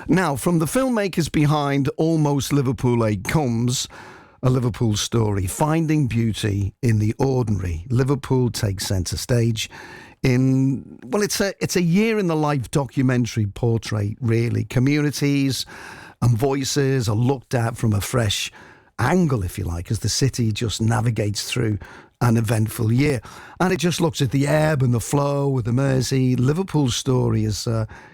Now, from the filmmakers behind Almost Liverpool 8 comes A Liverpool Story, finding beauty in the ordinary. Liverpool takes centre stage in, well, it's a year in the life documentary portrait, really. Communities and voices are looked at from a fresh angle, if you like, as the city just navigates through an eventful year. And it just looks at the ebb and the flow of the Mersey. Liverpool's story is,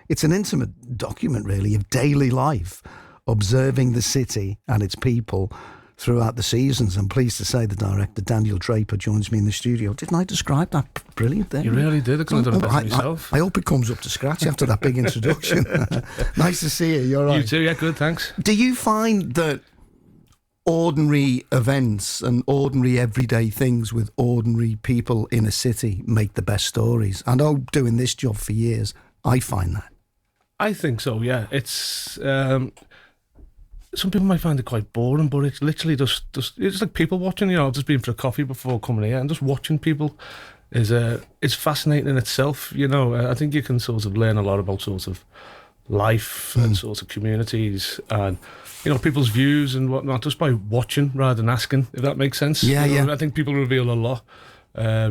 it's an intimate document, really, of daily life, observing the city and its people throughout the seasons. I'm pleased to say the director, Daniel Draper, joins me in the studio. Didn't I describe that brilliant there? You really did. I couldn't have done it better myself. I hope it comes up to scratch after that big introduction. Nice to see you. You're right. You too, yeah, good, thanks. Do you find that ordinary events and ordinary everyday things with ordinary people in a city make the best stories? I know, doing this job for years, I find that. I think so, yeah. It's some people might find it quite boring, but it's literally just it's like people watching. You know, I've just been for a coffee before coming here, and just watching people is it's fascinating in itself. You know, I think you can sort of learn a lot about sort of life and sort of communities and, you know, people's views and whatnot just by watching rather than asking, if that makes sense. Yeah, you know, yeah. I think people reveal a lot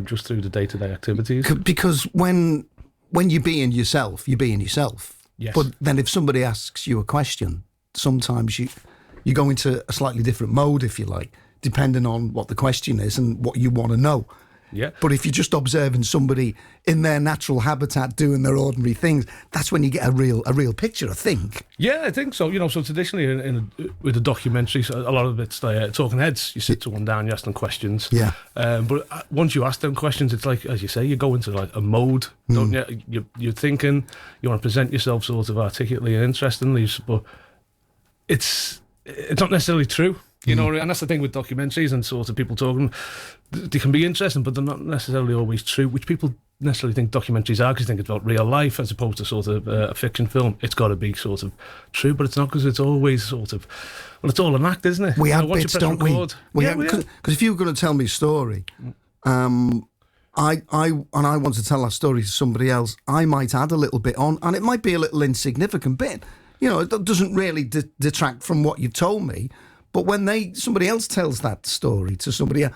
just through the day-to-day activities. Because when you're being yourself, you're being yourself. Yes. But then if somebody asks you a question, sometimes you go into a slightly different mode, if you like, depending on what the question is and what you want to know. Yeah. But if you're just observing somebody in their natural habitat doing their ordinary things, that's when you get a real picture, I think. Yeah, I think so. You know, so traditionally with the documentaries, a lot of it's talking heads. You sit someone down, you ask them questions. Yeah. But once you ask them questions, it's like, as you say, you go into like a mode, don't you? You're thinking, you want to present yourself sort of articulately and interestingly, but it's not necessarily true. You know, and that's the thing with documentaries and sort of people talking. They can be interesting, but they're not necessarily always true, which people necessarily think documentaries are, because they think it's about real life as opposed to sort of a fiction film. It's got to be sort of true, but it's not, because it's always sort of, well, it's all an act, isn't it? We have bits, don't we? Because if you were going to tell me a story, I want to tell that story to somebody else, I might add a little bit on, and it might be a little insignificant bit. You know, it doesn't really detract from what you've told me. But when somebody else tells that story to somebody else,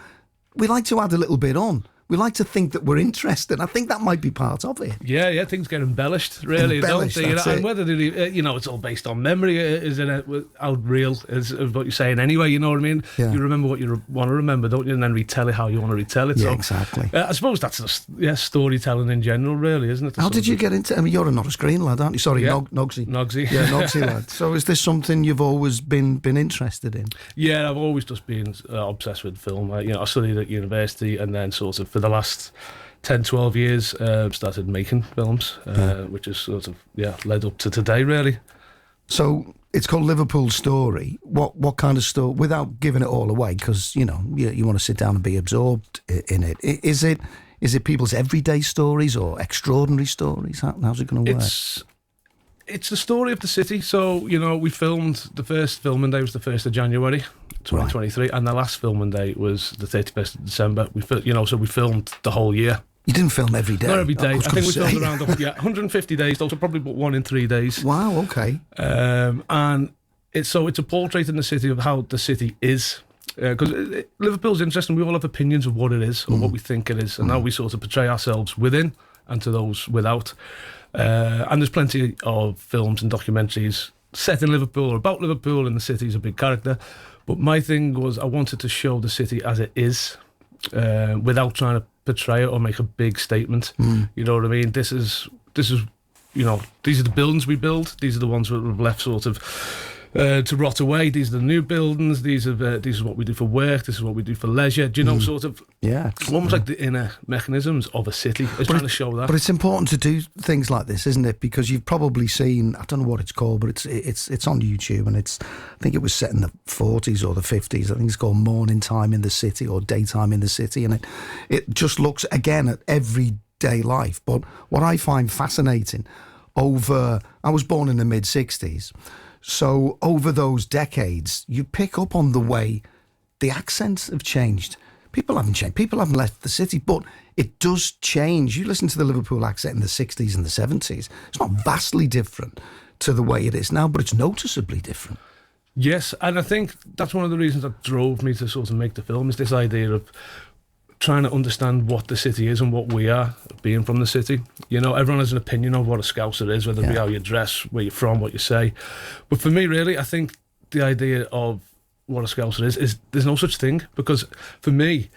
we like to add a little bit on. We like to think that we're interested. I think that might be part of it. Yeah, things get embellished, really, don't they? That's and whether they, you know, it's all based on memory, isn't it? How real is what you're saying anyway, you know what I mean? Yeah. You remember what you want to remember, don't you? And then retell it how you want to retell it. Yeah, so, exactly. I suppose that's just storytelling in general, really, isn't it? How did you get into, I mean, you're not a screen lad, aren't you? Sorry, yeah. Nogsy. Yeah, Nogsy lad. So is this something you've always been interested in? Yeah, I've always just been obsessed with film. You know, I studied at university, and then sort of for the last 10, 12 years, started making films, which is sort of, led up to today, really. So it's called Liverpool Story. What kind of story, without giving it all away, because, you know, you want to sit down and be absorbed in it. Is it people's everyday stories or extraordinary stories? How's it going to work? It's the story of the city. So, you know, we filmed, the first filming day was the 1st of January, 2023, and the last filming day was the 31st of December. We filmed the whole year. You didn't film every day? Not every day. I think we filmed around 150 days, so probably about 1 in 3 days. Wow, okay. And it's a portrait in the city of how the city is. Because Liverpool's interesting. We all have opinions of what it is or what we think it is, and how we sort of portray ourselves within and to those without. And there's plenty of films and documentaries set in Liverpool or about Liverpool, and the city is a big character. But my thing was, I wanted to show the city as it is, without trying to portray it or make a big statement. You know what I mean? This is, you know, these are the buildings we build. These are the ones that we've left sort of to rot away. These are the new buildings. These is what we do for work. This is what we do for leisure. Do you know, sort of? Yeah. Almost like the inner mechanisms of a city. It's trying to show that. But it's important to do things like this, isn't it? Because you've probably seen, I don't know what it's called, but it's on YouTube, and I think it was set in the 40s or the 50s. I think it's called Morning Time in the City or Daytime in the City, and it just looks again at everyday life. But what I find fascinating I was born in the mid-60s. So over those decades, you pick up on the way the accents have changed. People haven't changed. People haven't left the city, but it does change. You listen to the Liverpool accent in the 60s and the 70s. It's not vastly different to the way it is now, but it's noticeably different. Yes, and I think that's one of the reasons that drove me to sort of make the film, is this idea of trying to understand what the city is and what we are, being from the city. You know, everyone has an opinion of what a Scouser is, whether it be how you dress, where you're from, what you say. But for me, really, I think the idea of what a Scouser is there's no such thing, because for me,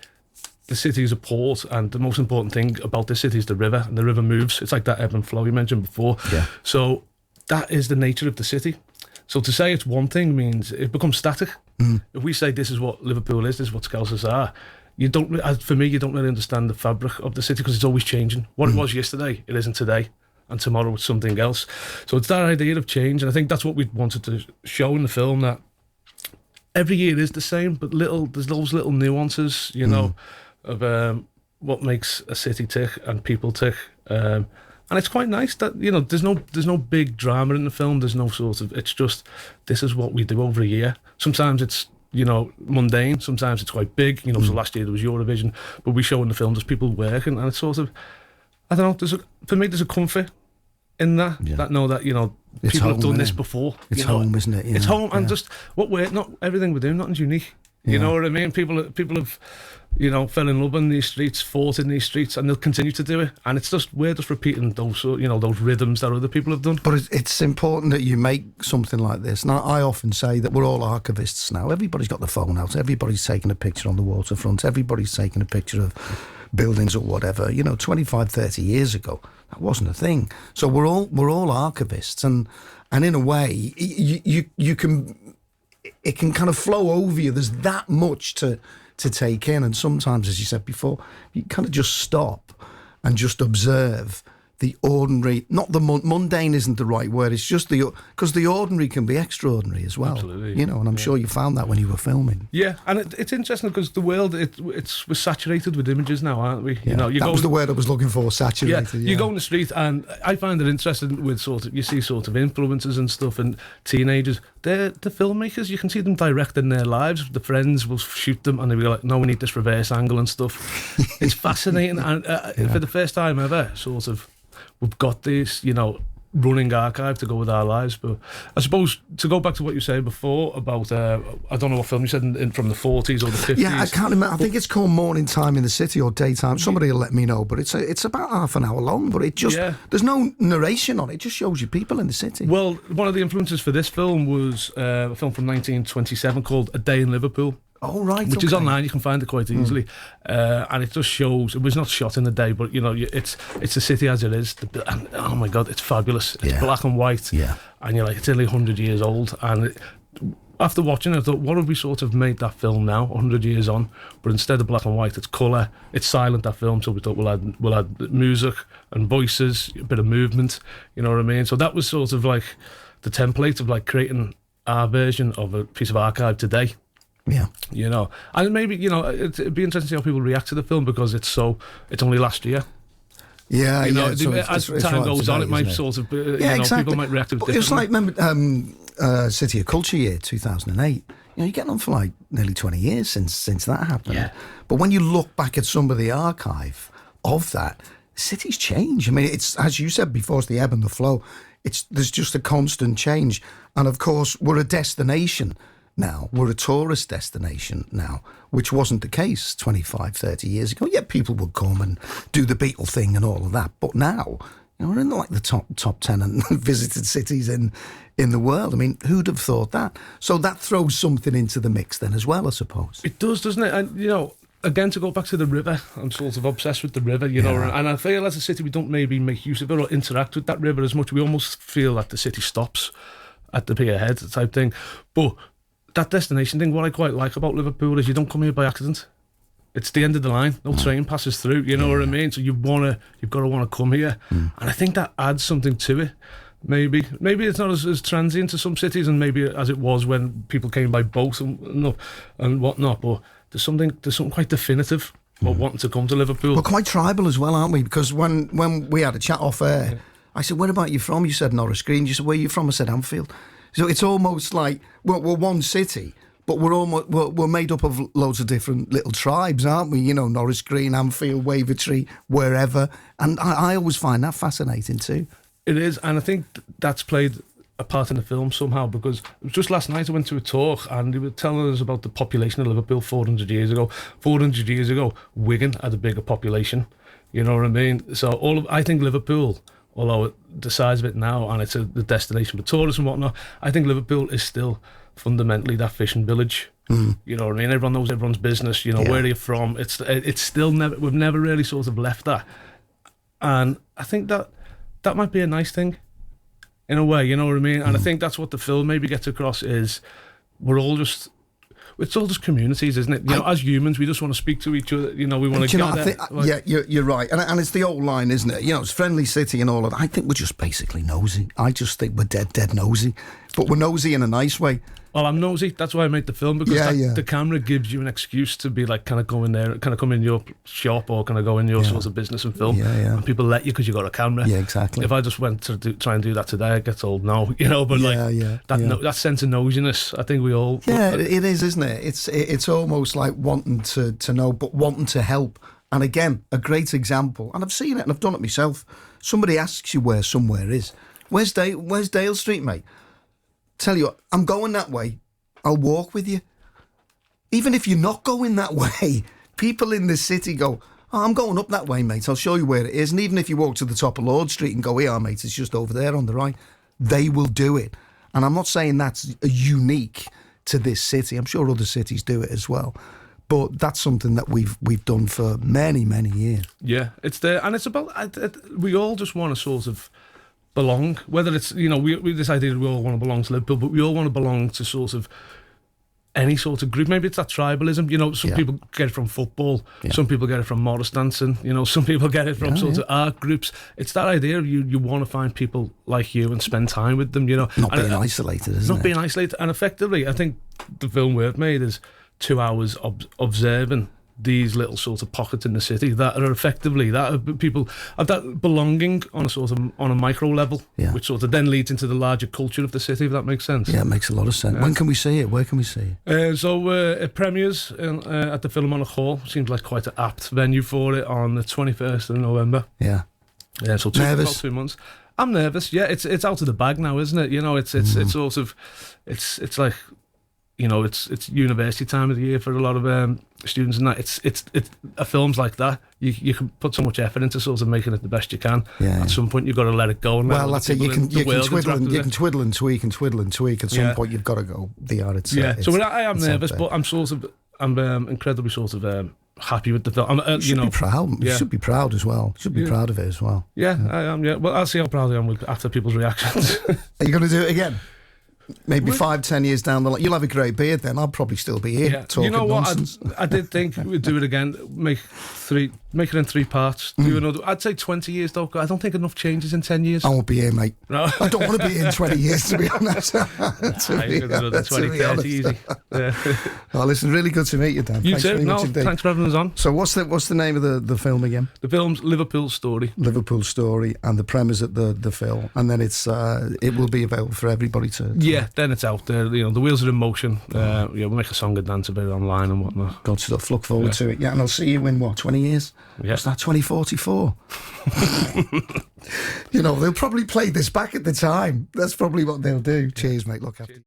the city is a port, and the most important thing about the city is the river, and the river moves. It's like that ebb and flow you mentioned before. Yeah. So that is the nature of the city. So to say it's one thing means it becomes static. If we say this is what Liverpool is, this is what Scousers are, you don't really understand the fabric of the city, because it's always changing. What it was yesterday, it isn't today, and tomorrow it's something else. So it's that idea of change, and I think that's what we wanted to show in the film, that every year is the same, but there's those little nuances, you know, of what makes a city tick and people tick. And it's quite nice that, you know, there's no big drama in the film. There's no sort of, it's just, this is what we do over a year. Sometimes it's, you know, mundane. Sometimes it's quite big. You know, so last year there was Eurovision, but we show in the film there's people working, and it's sort of, I don't know, for me there's a comfort in that, that know that, you know, it's people have done this before. It's home, isn't it? It's home, and just not everything we're doing, nothing's unique. You know what I mean? People have, you know, fell in love in these streets, fought in these streets, and they'll continue to do it. And it's just, we're just repeating those, you know, those rhythms that other people have done. But it's important that you make something like this. And I often say that we're all archivists now. Everybody's got the phone out. Everybody's taking a picture on the waterfront. Everybody's taking a picture of buildings or whatever. You know, 25, 30 years ago, that wasn't a thing. So we're all archivists. And in a way, you can... It can kind of flow over you. There's that much to take in, and sometimes, as you said before, you kind of just stop and just observe the ordinary. Not the mundane isn't the right word. It's just because the ordinary can be extraordinary as well. Absolutely. You know, and I'm sure you found that when you were filming. Yeah, and it's interesting because the world we're saturated with images now, aren't we? Yeah. You know, that was the word I was looking for. Saturated. Yeah. You go on the street, and I find it interesting with sort of, you see sort of influencers and stuff, and teenagers. They're the filmmakers. You can see them directing their lives. The friends will shoot them, and they'll be like, "No, we need this reverse angle and stuff." It's fascinating, and for the first time ever, sort of, we've got this, you know, running archive to go with our lives. But I suppose, to go back to what you said before about, I don't know what film you said from the 40s or the 50s. Yeah, I can't remember. I think it's called Morning Time in the City or Daytime. Somebody will let me know. But it's about half an hour long. But it just, there's no narration on it. It just shows you people in the city. Well, one of the influences for this film was a film from 1927 called A Day in Liverpool. Oh, right. Which is online, you can find it quite easily. And it just shows, it was not shot in a day, but, you know, it's the city as it is. And, oh my God, it's fabulous. It's black and white. Yeah. And you're like, it's only 100 years old. And after watching it, I thought, what if we sort of made that film now, 100 years on? But instead of black and white, it's colour. It's silent, that film. So we thought we'll add music and voices, a bit of movement. You know what I mean? So that was sort of like the template of like creating our version of a piece of archive today. Yeah, you know, and maybe, you know, it'd be interesting to see how people react to the film, because it's only last year. Yeah, you know, so as time goes on, it might sort of, you know, exactly. People might react to it differently. It's like, remember, City of Culture Year 2008. You know, you're getting on for like nearly 20 years since that happened. Yeah. But when you look back at some of the archive of that, cities change. I mean, it's, as you said before, it's the ebb and the flow. There's just a constant change, and of course, we're a destination now. We're a tourist destination now, which wasn't the case 25, 30 years ago. Yeah, people would come and do the Beatle thing and all of that. But now, you know, we're in like the top 10 and visited cities in the world. I mean, who'd have thought that? So that throws something into the mix then as well, I suppose. It does, doesn't it? And, you know, again, to go back to the river, I'm sort of obsessed with the river, you know, and I feel as a city we don't maybe make use of it or interact with that river as much. We almost feel that the city stops at the pier head type thing. But that destination thing, what I quite like about Liverpool is you don't come here by accident. It's the end of the line. No train passes through, you know what I mean? So you've got to want to come here. And I think that adds something to it. Maybe it's not as transient as some cities, and maybe as it was when people came by boat and whatnot, but there's something quite definitive about wanting to come to Liverpool. We're quite tribal as well, aren't we? Because when we had a chat off air, I said, "Where about you from?" You said Norris Green. You said, "Where are you from?" I said, "Anfield." So it's almost like we're one city, but we're made up of loads of different little tribes, aren't we? You know, Norris Green, Anfield, Wavertree, wherever. And I always find that fascinating too. It is, and I think that's played a part in the film somehow, because it was just last night I went to a talk and they were telling us about the population of Liverpool 400 years ago. 400 years ago, Wigan had a bigger population. You know what I mean? So I think Liverpool, although the size of it now and it's the destination for tourists and whatnot, I think Liverpool is still fundamentally that fishing village. You know what I mean? Everyone knows everyone's business. You know, where are you from? It's still never. We've never really sort of left that, and I think that might be a nice thing, in a way. You know what I mean? And I think that's what the film maybe gets across is it's all just communities, isn't it? You know, as humans, we just want to speak to each other. You know, we want to gather. Yeah, you're right, and it's the old line, isn't it? You know, it's friendly city and all of that. I think we're just basically nosy. I just think we're dead nosy, but we're nosy in a nice way. Well, I'm nosy. That's why I made the film, because the camera gives you an excuse to be like, can I go in there, can I come in your shop, or can I go in your sort of business and film? And people let you because you got a camera. Yeah, exactly. If I just went to try and do that today, I get told no. You know, but that sense of nosiness, I think we all. Yeah, it is, isn't it? It's almost like wanting to know, but wanting to help. And again, a great example, and I've seen it and I've done it myself. Somebody asks you where somewhere is. Where's Dale Street, mate? Tell you what, I'm going that way. I'll walk with you. Even if you're not going that way, people in the city go, I'm going up that way, mate. I'll show you where it is. And even if you walk to the top of Lord Street and go, here, mate, it's just over there on the right, they will do it. And I'm not saying that's unique to this city. I'm sure other cities do it as well. But that's something that we've done for many, many years. Yeah, it's there. And it's about, we all just want to sort of belong, whether it's, you know, we this idea that we all want to belong to Liverpool, but we all want to belong to sort of any sort of group. Maybe it's that tribalism, you know. Some people get it from football, some people get it from Morris dancing, you know, some people get it from of art groups. It's that idea of you want to find people like you and spend time with them, you know. Not being isolated, isn't it? Not being isolated. And effectively, I think the film we've made is 2 hours observing these little sort of pockets in the city that are effectively people have that belonging on a micro level, which sort of then leads into the larger culture of the city, if that makes sense. Yeah, it makes a lot of sense. When can we see it? Where can we see it? It premieres at the Philharmonic Hall. Seems like quite an apt venue for it, on the 21st of November. Yeah, so about 2 months. I'm nervous. Yeah, it's out of the bag now, isn't it? You know, it's sort of it's like, you know, it's university time of the year for a lot of students, and that it's films like that. You can put so much effort into sort of making it the best you can. Yeah. At some point, you've got to let it go. And that's it. You can twiddle and tweak and twiddle and tweak. At some point, you've got to go. The art. So I am nervous, but I'm incredibly sort of happy with the film. You should be proud. You should be proud as well. You should be proud of it as well. Yeah, I am. Yeah. Well, I'll see how proud I am after people's reactions. Are you going to do it again? Maybe 5-10 years down the line, you'll have a great beard then. I'll probably still be here talking nonsense. I did think we'd do it again. Make it in 3 parts. Do another. I'd say 20 years though. I don't think enough changes in 10 years. I won't be here, mate. No. I don't want to be here in 20 years, to be honest. Another 20, 30 easy. Oh, listen, really good to meet you, Dan. You too. Thanks for having us on. So what's the name of the film again? The film's Liverpool Story. Liverpool Story, and the premise at the film, and then it will be available for everybody to. Yeah, then it's out there. You know, the wheels are in motion. We'll make a song and dance about it online and whatnot. Good stuff. Look forward to it. Yeah, and I'll see you in 20 years? Yeah. What's that, 2044? You know, they'll probably play this back at the time. That's probably what they'll do. Cheers, mate. Look after you.